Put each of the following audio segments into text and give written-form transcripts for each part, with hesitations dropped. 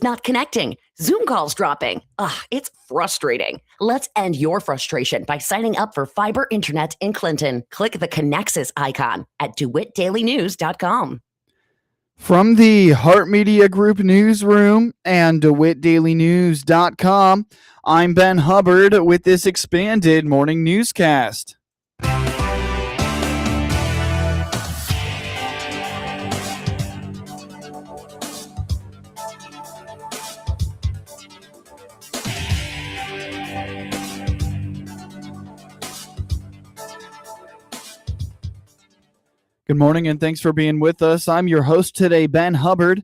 Not connecting. Zoom calls dropping. Ugh, it's frustrating. Let's end your frustration by signing up for fiber internet in Clinton. Click the Connexus icon at DeWittDailyNews.com. From the Heart Media Group newsroom and DeWittDailyNews.com, I'm Ben Hubbard with this expanded morning newscast. Good morning and thanks for being with us. I'm your host today, Ben Hubbard.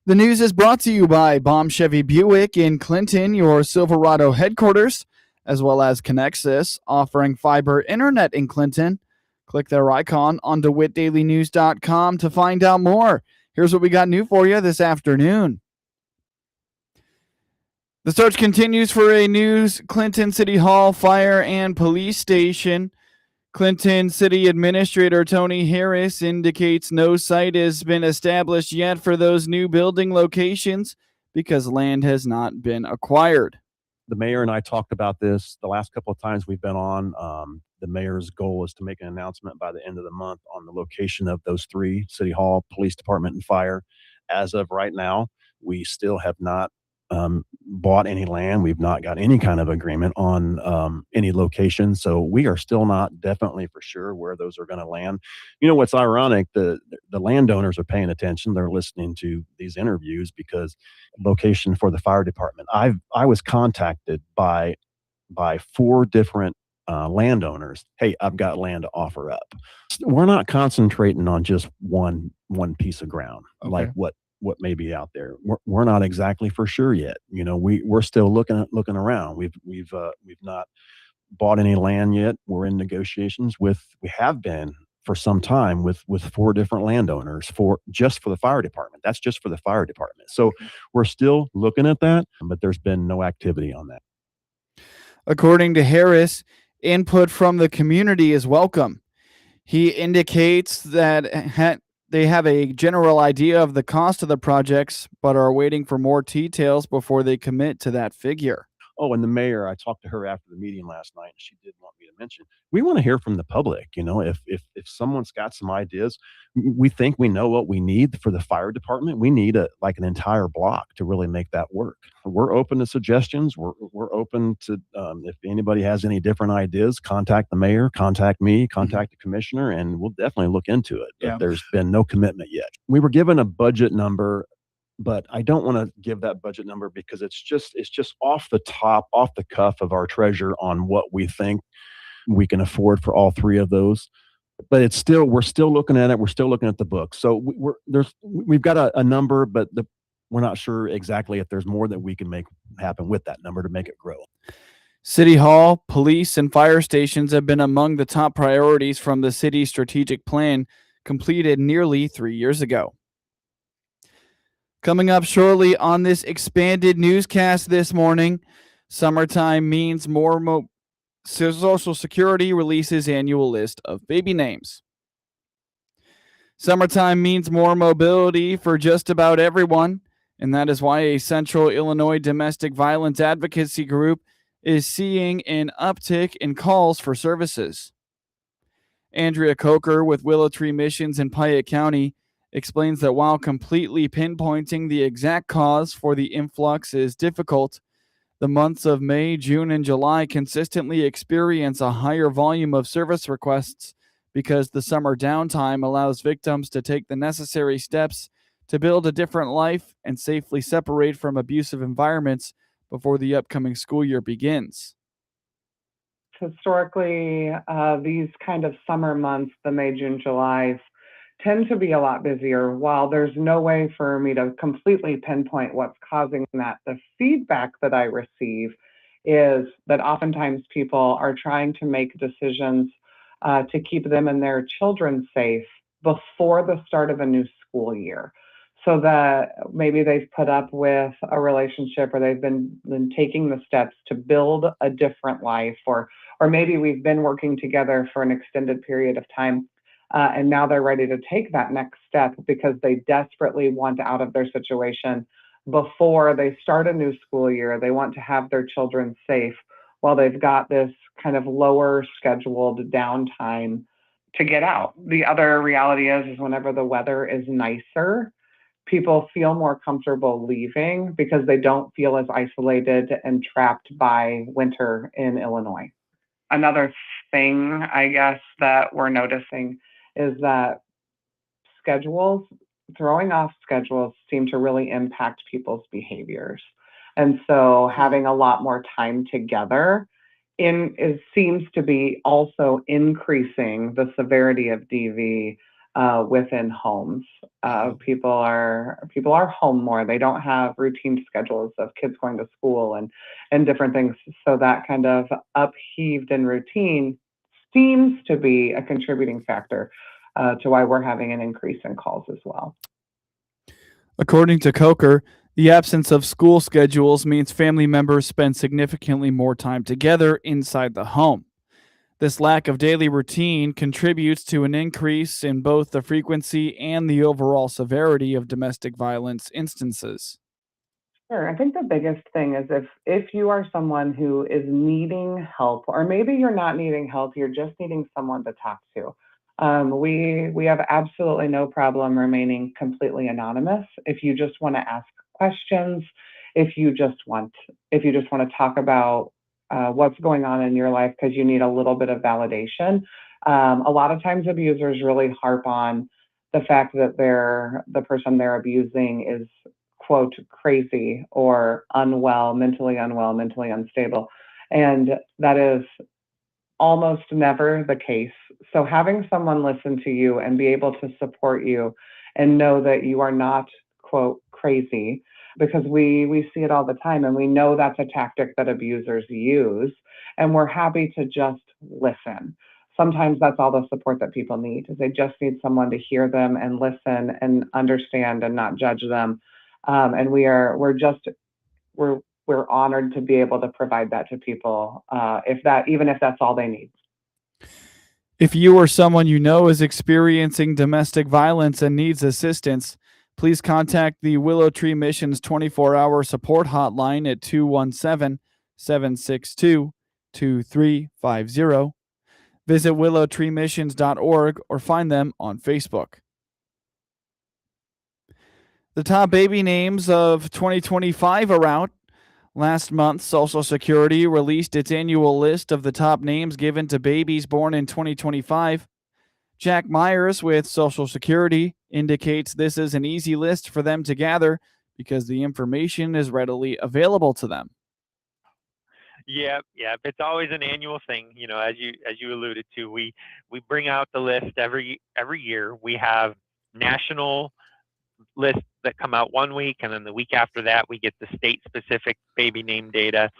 The news is brought to you by Baum Chevy Buick in Clinton, your Silverado headquarters, as well as Connexus, offering fiber internet in Clinton. Click their icon on DeWittDailyNews.com to find out more. Here's what we got new for you this afternoon. The search continues for a new Clinton City Hall fire and police station. Clinton City Administrator Tony Harris indicates no site has been established yet for those new building locations because land has not been acquired. The mayor and I talked about this the last couple of times we've been on. The mayor's goal is to make an announcement by the end of the month on the location of those three: City Hall, Police Department, and Fire. As of right now, we still have not bought any land. We've not got any kind of agreement on any location. So we are still not definitely for sure where those are going to land. You know, what's ironic, the landowners are paying attention. They're listening to these interviews because location for the fire department. I was contacted by 4 different landowners. Hey, I've got land to offer up. We're not concentrating on just one piece of ground, okay, like what may be out there. We're not exactly for sure yet. You know, we're still looking around. We've not bought any land yet. We're in negotiations we have been for some time with 4 different landowners just for the fire department. That's just for the fire department. So we're still looking at that, but there's been no activity on that. According to Harris, input from the community is welcome. He indicates that they have a general idea of the cost of the projects, but are waiting for more details before they commit to that figure. Oh, and the mayor, I talked to her after the meeting last night, and she did want me to mention, we want to hear from the public. You know, if someone's got some ideas, we think we know what we need for the fire department. We need an entire block to really make that work. We're open to suggestions. We're open to, if anybody has any different ideas, contact the mayor, contact me, contact the commissioner, and we'll definitely look into it. But there's been no commitment yet. We were given a budget number, but I don't want to give that budget number because it's just off the cuff of our treasurer on what we think we can afford for all 3 of those. But we're still looking at it. We're still looking at the book. So we've got a number, but we're not sure exactly if there's more that we can make happen with that number to make it grow. City Hall, police, and fire stations have been among the top priorities from the city's strategic plan completed nearly 3 years ago. Coming up shortly on this expanded newscast this morning, summertime means more Social Security releases annual list of baby names. Summertime means more mobility for just about everyone, and that is why a Central Illinois domestic violence advocacy group is seeing an uptick in calls for services. Andrea Coker with Willow Tree Missions in Piatt County explains that while completely pinpointing the exact cause for the influx is difficult, the months of May, June, and July consistently experience a higher volume of service requests because the summer downtime allows victims to take the necessary steps to build a different life and safely separate from abusive environments before the upcoming school year begins. Historically, these kind of summer months, the May, June, July, tend to be a lot busier. While there's no way for me to completely pinpoint what's causing that, the feedback that I receive is that oftentimes people are trying to make decisions to keep them and their children safe before the start of a new school year. So that maybe they've put up with a relationship or they've been taking the steps to build a different life, or maybe we've been working together for an extended period of time. And now they're ready to take that next step because they desperately want out of their situation before they start a new school year. They want to have their children safe while they've got this kind of lower scheduled downtime to get out. The other reality is whenever the weather is nicer, people feel more comfortable leaving because they don't feel as isolated and trapped by winter in Illinois. Another thing, I guess, that we're noticing is that throwing off schedules seem to really impact people's behaviors. And so having a lot more time together seems to be also increasing the severity of DV within homes. People are home more. They don't have routine schedules of kids going to school and different things. So that kind of upheaved in routine seems to be a contributing factor to why we're having an increase in calls as well. According to Coker, the absence of school schedules means family members spend significantly more time together inside the home. This lack of daily routine contributes to an increase in both the frequency and the overall severity of domestic violence instances. Sure. I think the biggest thing is if you are someone who is needing help, or maybe you're not needing help, you're just needing someone to talk to. We have absolutely no problem remaining completely anonymous. If you just want to ask questions, if you just want to talk about what's going on in your life because you need a little bit of validation. A lot of times abusers really harp on the fact that the person they're abusing is, quote, crazy or unwell, mentally unstable. And that is almost never the case. So having someone listen to you and be able to support you and know that you are not, quote, crazy, because we see it all the time and we know that's a tactic that abusers use, and we're happy to just listen. Sometimes that's all the support that people need, is they just need someone to hear them and listen and understand and not judge them. And we're honored to be able to provide that to people, even if that's all they need. If you or someone you know is experiencing domestic violence and needs assistance, please contact the Willow Tree Mission's 24-hour support hotline at 217-762-2350. Visit willowtreemissions.org or find them on Facebook. The top baby names of 2025 are out. Last month, Social Security released its annual list of the top names given to babies born in 2025. Jack Myers with Social Security indicates this is an easy list for them to gather because the information is readily available to them. Yeah. It's always an annual thing, as you alluded to. We bring out the list every year. We have national lists that come out one week, and then the week after that we get the state-specific baby name data.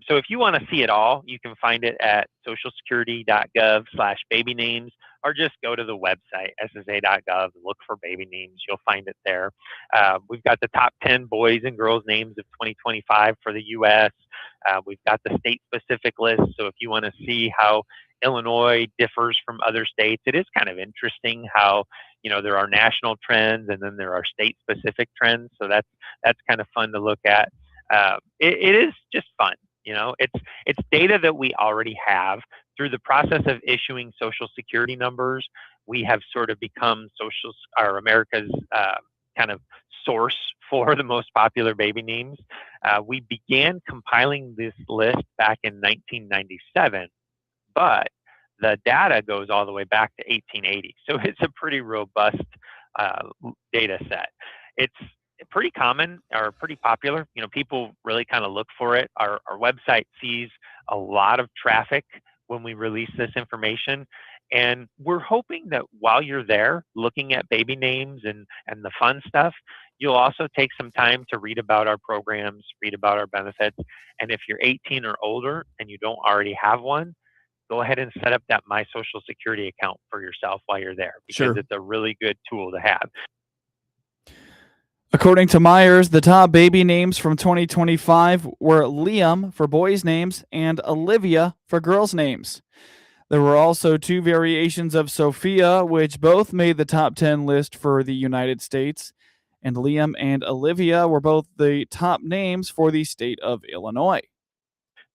So if you want to see it all, you can find it at socialsecurity.gov/baby names, or just go to the website, ssa.gov, and look for baby names. You'll find it there. We've got the top 10 boys and girls names of 2025 for the U.S. We've got the state-specific list, so if you want to see how Illinois differs from other states, it is kind of interesting how there are national trends and then there are state-specific trends. So that's kind of fun to look at. It is just fun. It's data that we already have through the process of issuing Social Security numbers. We have sort of become America's kind of source for the most popular baby names. We began compiling this list back in 1997, but the data goes all the way back to 1880. So it's a pretty robust data set. It's pretty common or pretty popular. People really kind of look for it. Our website sees a lot of traffic when we release this information. And we're hoping that while you're there looking at baby names and the fun stuff, you'll also take some time to read about our programs, read about our benefits. And if you're 18 or older and you don't already have one, go ahead and set up that My Social Security account for yourself while you're there, because It's a really good tool to have. According to Myers, the top baby names from 2025 were Liam for boys' names and Olivia for girls' names. There were also two variations of Sophia, which both made the top 10 list for the United States, and Liam and Olivia were both the top names for the state of Illinois.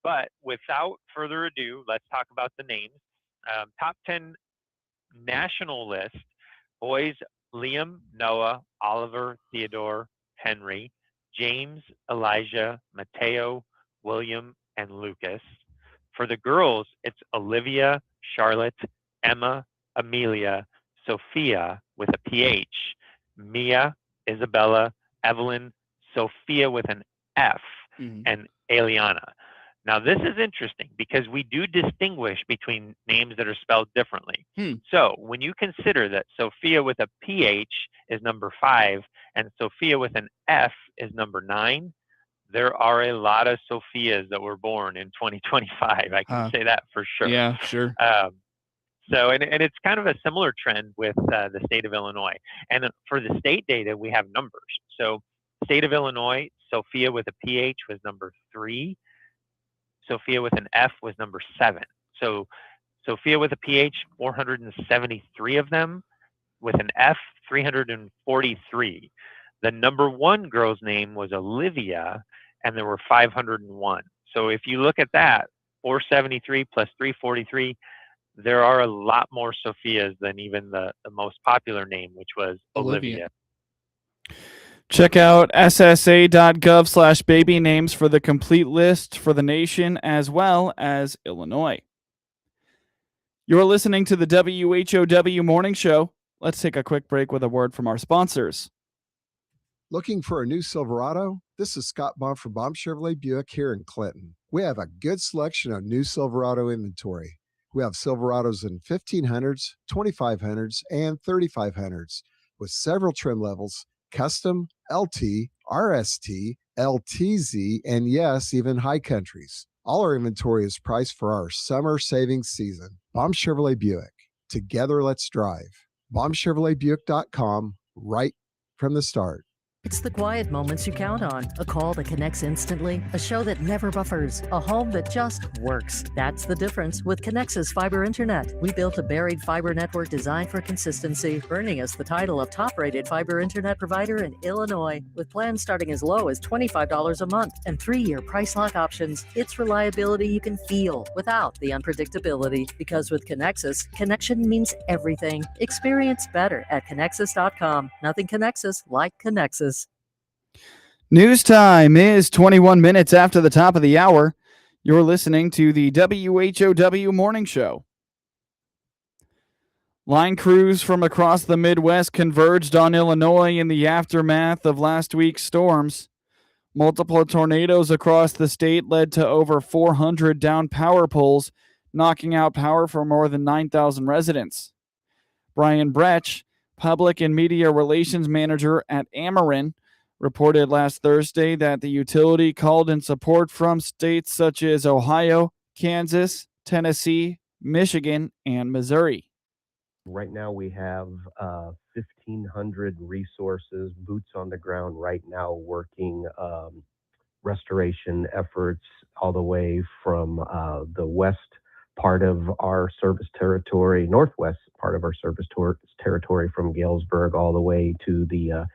But without further ado, let's talk about the names. Top 10 national list: boys, Liam, Noah, Oliver, Theodore, Henry, James, Elijah, Mateo, William, and Lucas. For the girls, it's Olivia, Charlotte, Emma, Amelia, Sophia with a PH, Mia, Isabella, Evelyn, Sophia with an F, and Eliana. Now, this is interesting because we do distinguish between names that are spelled differently. So when you consider that Sophia with a PH is number 5 and Sophia with an F is number 9, there are a lot of Sophias that were born in 2025. I can say that for sure. Yeah, sure. So, and it's kind of a similar trend with the state of Illinois. And for the state data, we have numbers. So state of Illinois, Sophia with a PH was number 3. Sophia with an F was number 7. So Sophia with a PH, 473 of them. With an F, 343. The number 1 girl's name was Olivia, and there were 501. So if you look at that, 473 plus 343, there are a lot more Sophias than even the most popular name, which was Olivia. Check out ssa.gov/baby names for the complete list for the nation as well as Illinois. You're listening to the WHOW Morning Show. Let's take a quick break with a word from our sponsors. Looking for a new Silverado? This is Scott Baum from Baum Chevrolet Buick here in Clinton. We have a good selection of new Silverado inventory. We have Silverados in 1500s, 2500s, and 3500s with several trim levels: custom, LT, RST, LTZ, and yes, even high countries. All our inventory is priced for our summer savings season. Baum Chevrolet Buick. Together, let's drive. BaumChevroletBuick.com right from the start. It's the quiet moments you count on. A call that connects instantly, a show that never buffers, a home that just works. That's the difference with Connexus Fiber Internet. We built a buried fiber network designed for consistency, earning us the title of top-rated fiber internet provider in Illinois. With plans starting as low as $25 a month and 3-year price lock options, it's reliability you can feel without the unpredictability. Because with Connexus, connection means everything. Experience better at Connexus.com. Nothing Connexus like Connexus. News time is 21 minutes after the top of the hour. You're listening to the WHOW Morning Show. Line crews from across the Midwest converged on Illinois in the aftermath of last week's storms. Multiple tornadoes across the state led to over 400 downed power poles, knocking out power for more than 9,000 residents. Brian Bretsch, Public and Media Relations Manager at Ameren, reported last Thursday that the utility called in support from states such as Ohio, Kansas, Tennessee, Michigan, and Missouri. Right now we have 1,500 resources, boots on the ground right now working restoration efforts all the way from the west part of our service territory, northwest part of our service territory from Galesburg all the way to the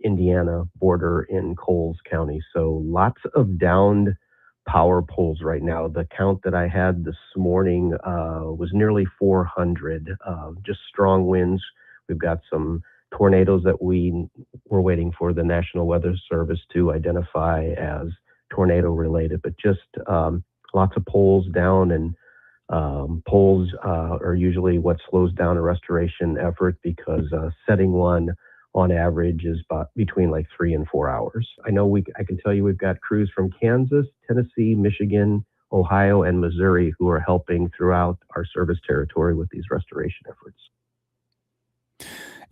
Indiana border in Coles County. So lots of downed power poles right now. The count that I had this morning was nearly 400, just strong winds. We've got some tornadoes that we were waiting for the National Weather Service to identify as tornado related, but just lots of poles down, and poles are usually what slows down a restoration effort because setting one on average is between like 3 and 4 hours. I can tell you we've got crews from Kansas, Tennessee, Michigan, Ohio, and Missouri who are helping throughout our service territory with these restoration efforts.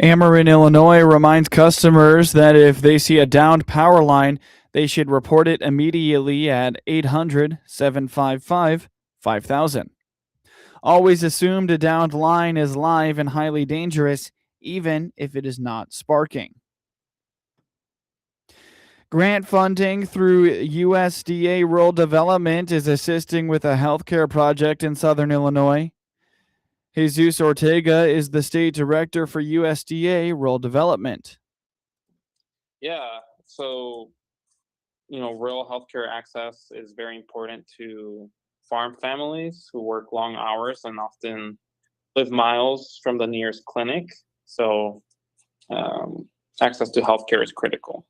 Ameren, Illinois reminds customers that if they see a downed power line, they should report it immediately at 800-755-5000. Always assumed a downed line is live and highly dangerous, even if it is not sparking. Grant funding through USDA Rural Development is assisting with a healthcare project in southern Illinois. Jesus Ortega is the state director for USDA Rural Development. Yeah. So, rural healthcare access is very important to farm families who work long hours and often live miles from the nearest clinic. So, access to healthcare is critical.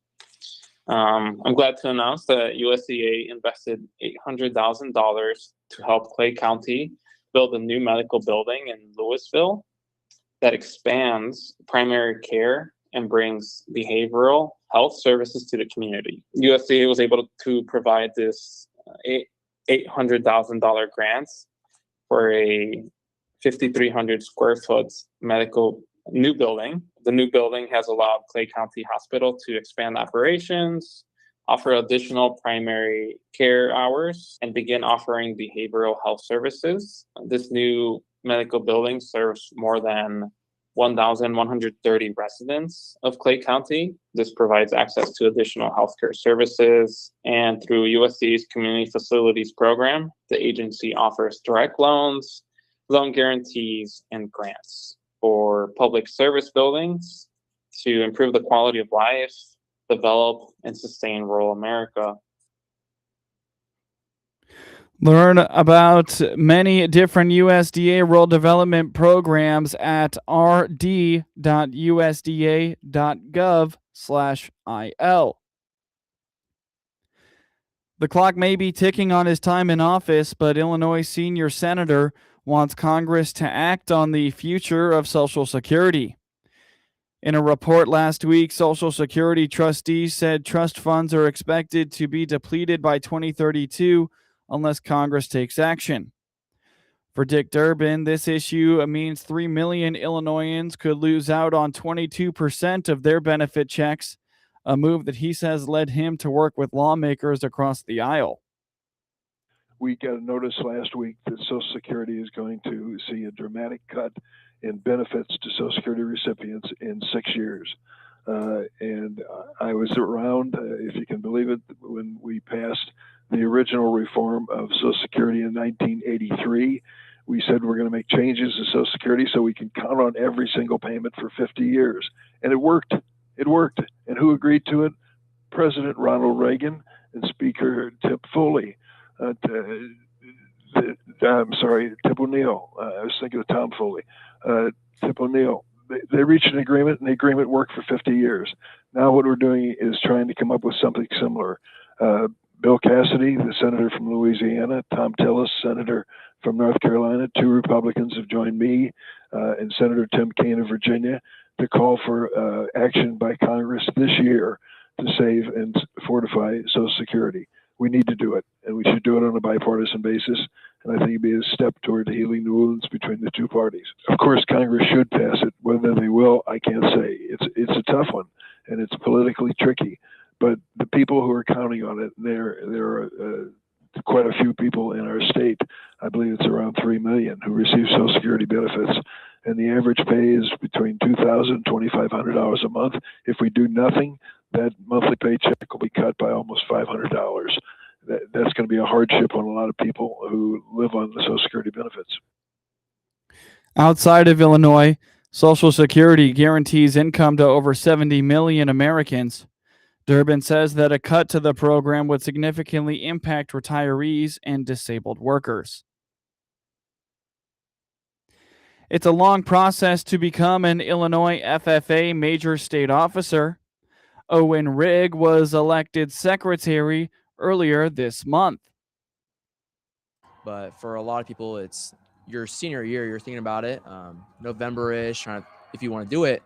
I'm glad to announce that USDA invested $800,000 to help Clay County build a new medical building in Louisville that expands primary care and brings behavioral health services to the community. USDA was able to provide this $800,000 grant for a 5,300 square foot medical new building. The new building has allowed Clay County Hospital to expand operations, offer additional primary care hours, and begin offering behavioral health services. This new medical building serves more than 1,130 residents of Clay County. This provides access to additional healthcare services, and through USDA's Community Facilities Program, the agency offers direct loans, loan guarantees, and grants for public service buildings to improve the quality of life, develop, and sustain rural America. Learn about many different USDA rural development programs at rd.usda.gov/il. The clock may be ticking on his time in office, but Illinois senior senator wants Congress to act on the future of Social Security. In a report last week, Social Security trustees said trust funds are expected to be depleted by 2032 unless Congress takes action. For Dick Durbin, this issue means 3 million Illinoisans could lose out on 22% of their benefit checks, a move that he says led him to work with lawmakers across the aisle. We got a notice last week that Social Security is going to see a dramatic cut in benefits to Social Security recipients in 6 years. And I was around, if you can believe it, when we passed the original reform of Social Security in 1983. We said we're going to make changes to Social Security so we can count on every single payment for 50 years. And it worked. It worked. And who agreed to it? President Ronald Reagan and Speaker Tip Foley. I'm sorry, Tip O'Neill. I was thinking of Tom Foley. Tip O'Neill. They reached an agreement, and the agreement worked for 50 years. Now what we're doing is trying to come up with something similar. Bill Cassidy, the senator from Louisiana, Tom Tillis, senator from North Carolina, 2 Republicans have joined me, and Senator Tim Kaine of Virginia to call for action by Congress this year to save and fortify Social Security. We need to do it, and we should do it on a bipartisan basis. And I think it'd be a step toward healing the wounds between the two parties. Of course, Congress should pass it. Whether they will, I can't say. It's a tough one, and it's politically tricky. But the people who are counting on it, there are quite a few people in our state. I believe it's around 3 million who receive Social Security benefits, and the average pay is between $2,000 and $2,500 a month. If we do nothing, that monthly paycheck will be cut by almost $500. That's going to be a hardship on a lot of people who live on the Social Security benefits. Outside of Illinois, Social Security guarantees income to over 70 million Americans. Durbin says that a cut to the program would significantly impact retirees and disabled workers. It's a long process to become an Illinois FFA major state officer. Owen Rigg was elected secretary earlier this month. But for a lot of people, it's your senior year. You're thinking about it, November-ish, if you want to do it.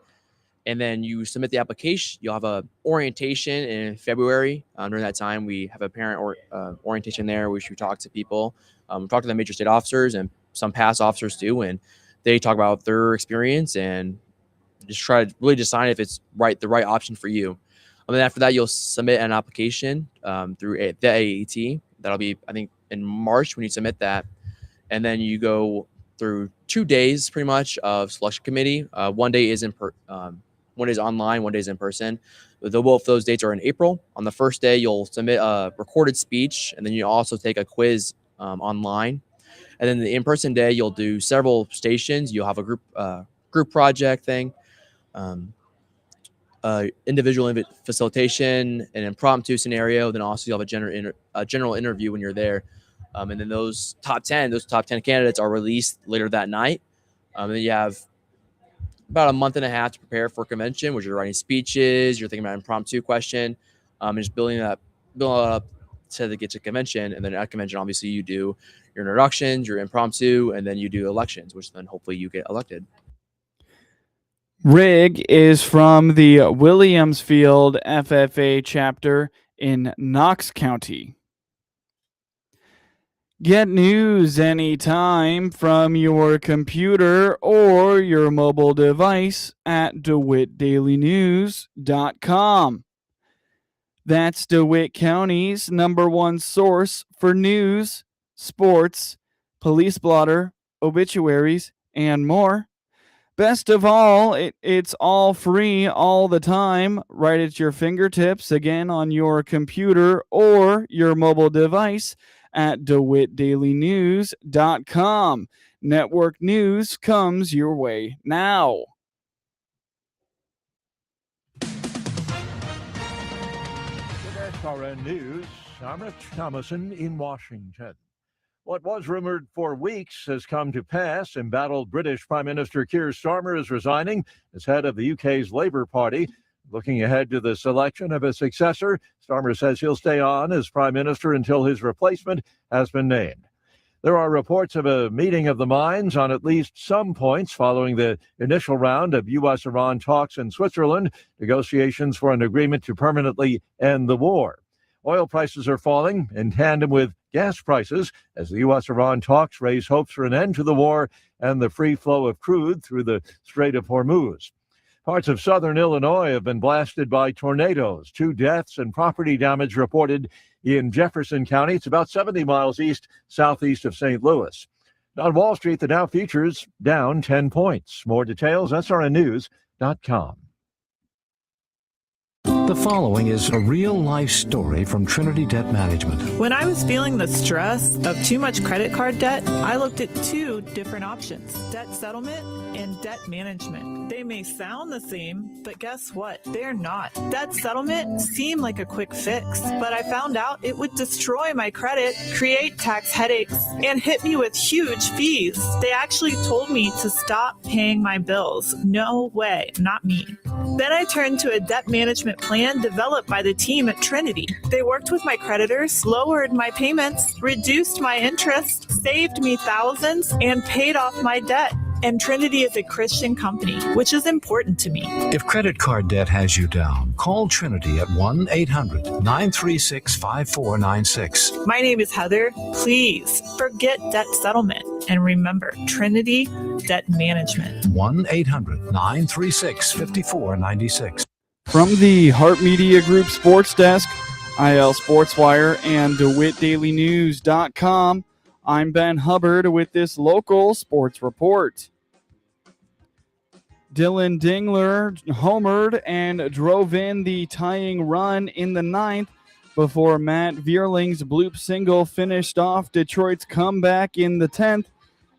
And then you submit the application. You'll have a orientation in February. During that time, we have a parent orientation there, which we talk to people, talk to the major state officers and some past officers too, and they talk about their experience and just try to really decide if it's the right option for you. And then after that, you'll submit an application through the AAT. That'll be, I think, in March when you submit that. And then you go through 2 days pretty much of selection committee. One day is one day is online, one day is in person. Both those dates are in April. On the first day, you'll submit a recorded speech, and then you also take a quiz online. And then the in-person day, you'll do several stations. You'll have a group project thing. individual facilitation, an impromptu scenario. Then also you'll have a general interview when you're there. And then those top 10 candidates are released later that night. And then you have about a month and a half to prepare for convention, which you're writing speeches, you're thinking about impromptu question, and just building up to get to convention. And then at convention, obviously you do your introductions, your impromptu, and then you do elections, which then hopefully you get elected. Rig is from the Williamsfield FFA chapter in Knox County. Get news anytime from your computer or your mobile device at DeWittDailyNews.com. That's DeWitt County's #1 source for news, sports, police blotter, obituaries, and more. Best of all, it's all free all the time, right at your fingertips, again on your computer or your mobile device at DeWittDailyNews.com. Network news comes your way now. With SRN News, I'm Rich Thomason in Washington. What was rumored for weeks has come to pass. Embattled British Prime Minister Keir Starmer is resigning as head of the UK's Labour Party. Looking ahead to the selection of a successor, Starmer says he'll stay on as Prime Minister until his replacement has been named. There are reports of a meeting of the minds on at least some points following the initial round of U.S.-Iran talks in Switzerland, negotiations for an agreement to permanently end the war. Oil prices are falling in tandem with gas prices as the U.S.-Iran talks raise hopes for an end to the war and the free flow of crude through the Strait of Hormuz. Parts of southern Illinois have been blasted by tornadoes. 2 deaths and property damage reported in Jefferson County. It's about 70 miles southeast of St. Louis. On Wall Street, the Dow futures down 10 points. More details, srnnews.com. The following is a real-life story from Trinity Debt Management. When I was feeling the stress of too much credit card debt, I looked at 2 different options: debt settlement and debt management. They may sound the same, but guess what? They're not. Debt settlement seemed like a quick fix, but I found out it would destroy my credit, create tax headaches, and hit me with huge fees. They actually told me to stop paying my bills. No way, not me. Then I turned to a debt management plan developed by the team at Trinity. They worked with my creditors, lowered my payments, reduced my interest, saved me thousands, and paid off my debt. And Trinity is a Christian company, which is important to me. If credit card debt has you down, call Trinity at 1-800-936-5496. My name is Heather. Please forget debt settlement. And remember, Trinity Debt Management. 1-800-936-5496. From the Hart Media Group Sports Desk, IL Sports Wire, and DeWittDailyNews.com, I'm Ben Hubbard with this local sports report. Dylan Dingler homered and drove in the tying run in the 9th before Matt Vierling's bloop single finished off Detroit's comeback in the 10th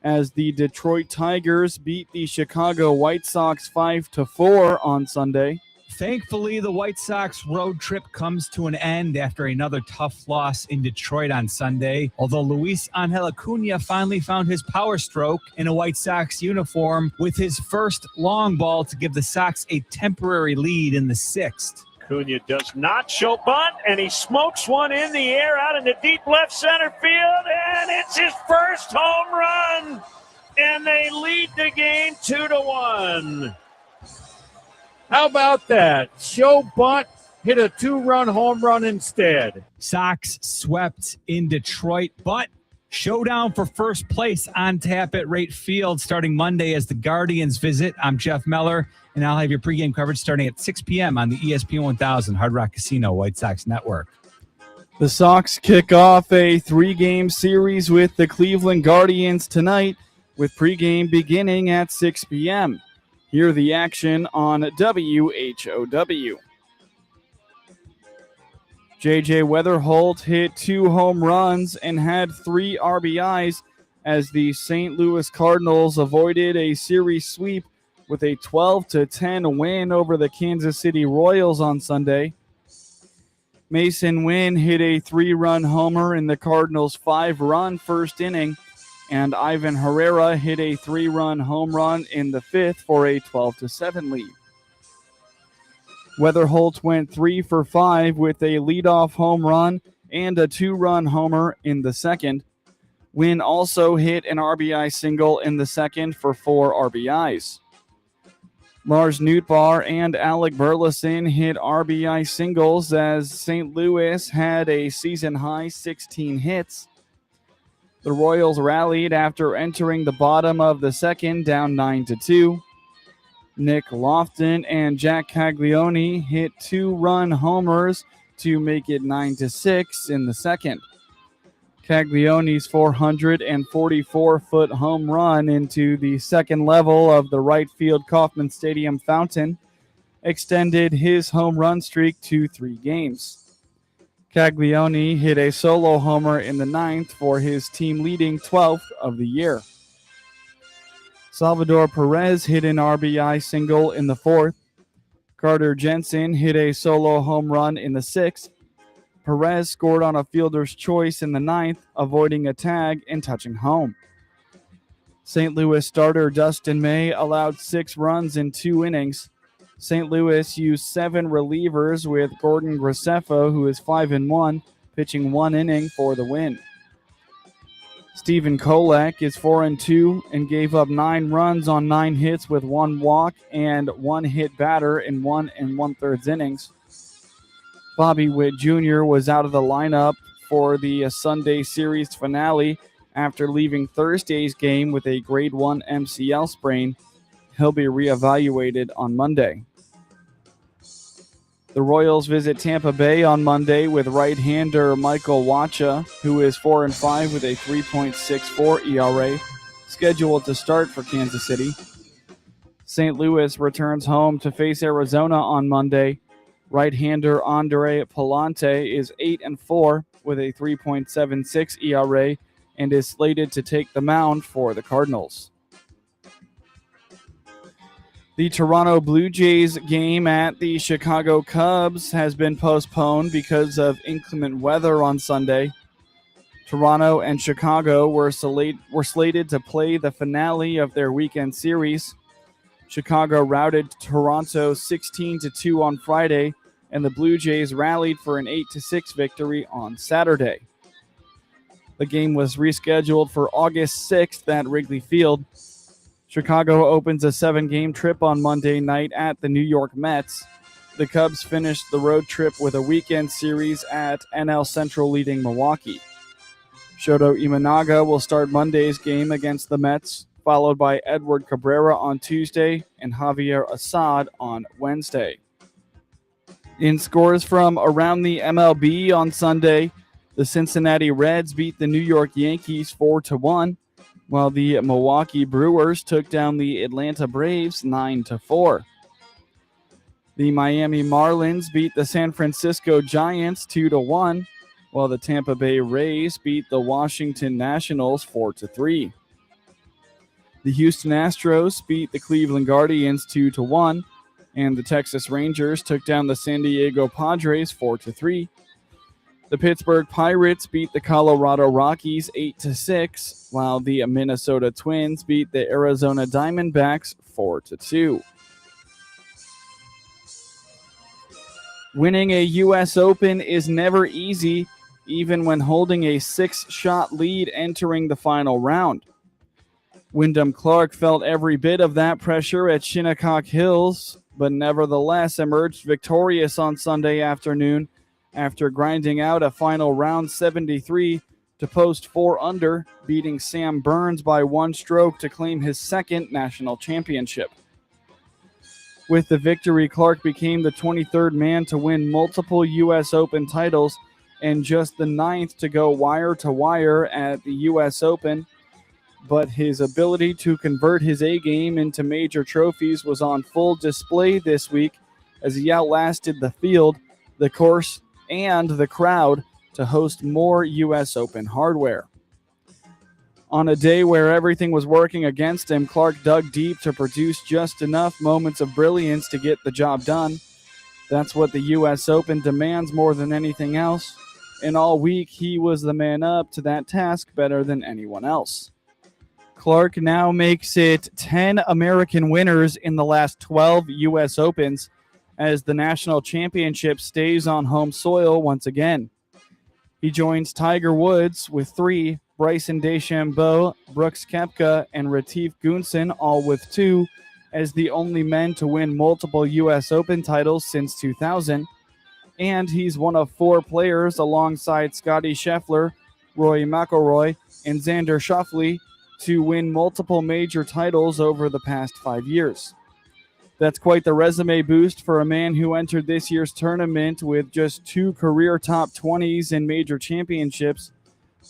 as the Detroit Tigers beat the Chicago White Sox 5-4 on Sunday. Thankfully, the White Sox road trip comes to an end after another tough loss in Detroit on Sunday. Although Luis Angel Acuna finally found his power stroke in a White Sox uniform with his first long ball to give the Sox a temporary lead in the 6th. Acuna does not show bunt, and he smokes one in the air out in the deep left center field, and it's his first home run, and they lead the game 2-1. How about that? Show bunt, hit a 2-run home run instead. Sox swept in Detroit, but showdown for first place on tap at Rate Field starting Monday as the Guardians visit. I'm Jeff Meller, and I'll have your pregame coverage starting at 6 p.m. on the ESPN 1000 Hard Rock Casino White Sox Network. The Sox kick off a 3-game series with the Cleveland Guardians tonight, with pregame beginning at 6 p.m. Hear the action on WHOW. J.J. Weatherholt hit 2 home runs and had 3 RBIs as the St. Louis Cardinals avoided a series sweep with a 12-10 win over the Kansas City Royals on Sunday. Mason Wynn hit a 3-run homer in the Cardinals' 5-run first inning, and Ivan Herrera hit a 3-run home run in the 5th for a 12-7 lead. Weatherholt went 3 for 5 with a leadoff home run and a 2-run homer in the 2nd. Wynn also hit an RBI single in the 2nd for 4 RBIs. Lars Nootbaar and Alec Burleson hit RBI singles as St. Louis had a season-high 16 hits. The Royals rallied after entering the bottom of the 2nd down 9-2. Nick Lofton and Jack Caglione hit 2-run homers to make it 9-6 in the 2nd. Caglione's 444-foot home run into the 2nd level of the right field Kauffman Stadium fountain extended his home run streak to 3 games. Caglione hit a solo homer in the 9th for his team-leading 12th of the year. Salvador Perez hit an RBI single in the 4th. Carter Jensen hit a solo home run in the 6th. Perez scored on a fielder's choice in the 9th, avoiding a tag and touching home. St. Louis starter Dustin May allowed 6 runs in 2 innings. St. Louis used 7 relievers with Gordon Graceffo, who is 5-1, pitching 1 inning for the win. Stephen Kolek is 4-2 and gave up 9 runs on 9 hits with 1 walk and 1 hit batter in 1 1/3 innings. Bobby Witt Jr. was out of the lineup for the Sunday series finale after leaving Thursday's game with a grade 1 MCL sprain. He'll be reevaluated on Monday. The Royals visit Tampa Bay on Monday with right-hander Michael Wacha, who is 4-5 with a 3.64 ERA, scheduled to start for Kansas City. St. Louis returns home to face Arizona on Monday. Right-hander Andre Palante is 8-4 with a 3.76 ERA and is slated to take the mound for the Cardinals. The Toronto Blue Jays game at the Chicago Cubs has been postponed because of inclement weather on Sunday. Toronto and Chicago were slated to play the finale of their weekend series. Chicago routed Toronto 16-2 on Friday, and the Blue Jays rallied for an 8-6 victory on Saturday. The game was rescheduled for August 6th at Wrigley Field. Chicago opens a 7-game trip on Monday night at the New York Mets. The Cubs finished the road trip with a weekend series at NL Central leading Milwaukee. Shoto Imanaga will start Monday's game against the Mets, followed by Edward Cabrera on Tuesday and Javier Assad on Wednesday. In scores from around the MLB on Sunday, the Cincinnati Reds beat the New York Yankees 4-1, while the Milwaukee Brewers took down the Atlanta Braves 9-4. The Miami Marlins beat the San Francisco Giants 2-1, while the Tampa Bay Rays beat the Washington Nationals 4-3. The Houston Astros beat the Cleveland Guardians 2-1, and the Texas Rangers took down the San Diego Padres 4-3. The Pittsburgh Pirates beat the Colorado Rockies 8-6, while the Minnesota Twins beat the Arizona Diamondbacks 4-2. Winning a U.S. Open is never easy, even when holding a 6-shot lead entering the final round. Wyndham Clark felt every bit of that pressure at Shinnecock Hills, but nevertheless emerged victorious on Sunday afternoon after grinding out a final round 73 to post 4 under, beating Sam Burns by 1 stroke to claim his 2nd national championship. With the victory, Clark became the 23rd man to win multiple U.S. Open titles and just the 9th to go wire-to-wire at the U.S. Open, but his ability to convert his A-game into major trophies was on full display this week as he outlasted the field, the course, and the crowd to host more U.S. Open hardware. On a day where everything was working against him, Clark dug deep to produce just enough moments of brilliance to get the job done. That's what the U.S. Open demands more than anything else. And all week, he was the man up to that task better than anyone else. Clark now makes it 10 American winners in the last 12 U.S. Opens as the national championship stays on home soil once again. He joins Tiger Woods with 3, Bryson DeChambeau, Brooks Koepka, and Retief Gunsen, all with 2, as the only men to win multiple U.S. Open titles since 2000. And he's one of 4 players alongside Scottie Scheffler, Rory McIlroy, and Xander Schauffele to win multiple major titles over the past 5 years. That's quite the resume boost for a man who entered this year's tournament with just 2 career top 20s in major championships,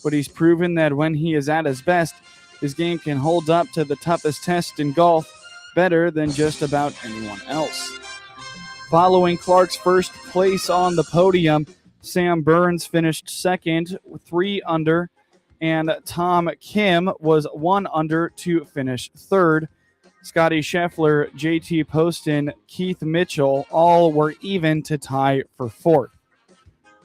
but he's proven that when he is at his best, his game can hold up to the toughest test in golf better than just about anyone else. Following Clark's first place on the podium, Sam Burns finished second, 3 under, and Tom Kim was 1 under to finish third. Scottie Scheffler, JT Poston, Keith Mitchell all were even to tie for 4th.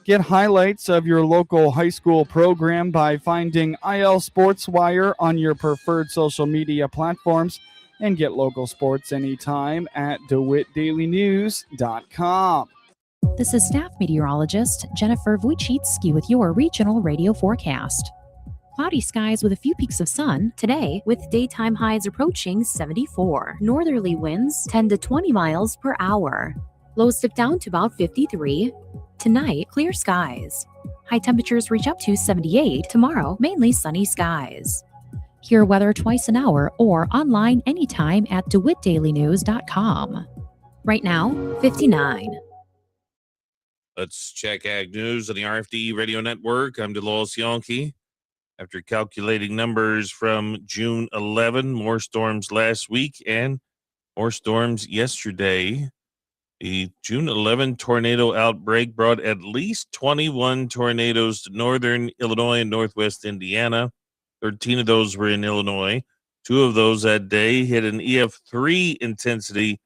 Get highlights of your local high school program by finding IL Sports Wire on your preferred social media platforms, and get local sports anytime at DeWittDailyNews.com. This is staff meteorologist Jennifer Wojcicki with your regional radio forecast. Cloudy skies with a few peaks of sun today, with daytime highs approaching 74. Northerly winds 10 to 20 miles per hour. Lows dip down to about 53. Tonight, clear skies. High temperatures reach up to 78. Tomorrow, mainly sunny skies. Hear weather twice an hour or online anytime at DeWittDailyNews.com. Right now, 59. Let's check Ag News on the RFD Radio Network. I'm DeLois Yonke. After calculating numbers from June 11, more storms last week and more storms yesterday. The June 11 tornado outbreak brought at least 21 tornadoes to northern Illinois and northwest Indiana. 13 of those were in Illinois. 2 of those that day hit an EF3 intensity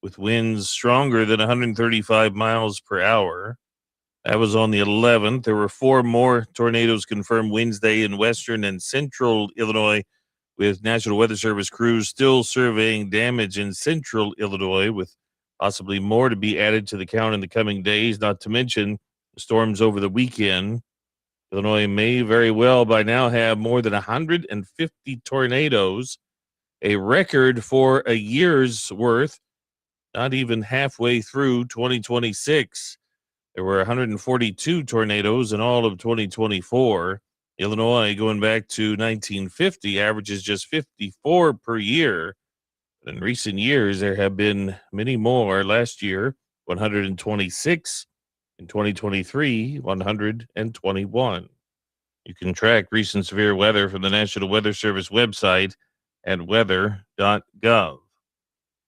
with winds stronger than 135 miles per hour. That was on the 11th. There were 4 more tornadoes confirmed Wednesday in western and central Illinois, with National Weather Service crews still surveying damage in central Illinois, with possibly more to be added to the count in the coming days, not to mention the storms over the weekend. Illinois may very well by now have more than 150 tornadoes, a record for a year's worth, not even halfway through 2026. There were 142 tornadoes in all of 2024. Illinois, going back to 1950, averages just 54 per year. But in recent years, there have been many more. Last year, 126. In 2023, 121. You can track recent severe weather from the National Weather Service website at weather.gov.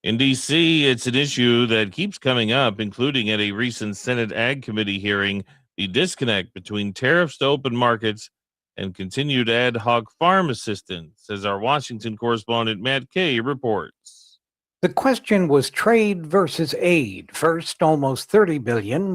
In D.C., it's an issue that keeps coming up, including at a recent Senate Ag Committee hearing, the disconnect between tariffs to open markets and continued ad hoc farm assistance, as our Washington correspondent Matt Kay reports. The question was trade versus aid. First, almost $30 billion